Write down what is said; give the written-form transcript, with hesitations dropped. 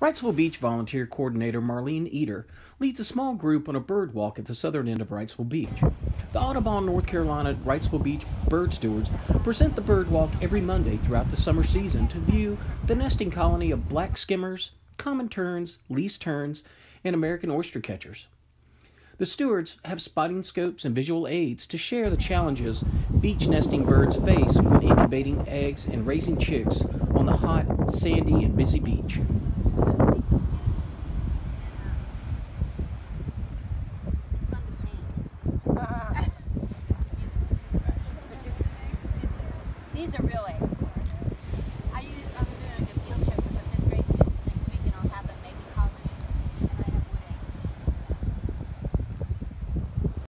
Wrightsville Beach volunteer coordinator Marlene Eader leads a small group on a bird walk at the southern end of Wrightsville Beach. The Audubon, North Carolina Wrightsville Beach bird stewards present the bird walk every Monday throughout the summer season to view the nesting colony of black skimmers, common terns, least terns, and American oyster catchers. The stewards have spotting scopes and visual aids to share the challenges beach nesting birds face when incubating eggs and raising chicks on the hot, sandy, and busy beach. These are real eggs.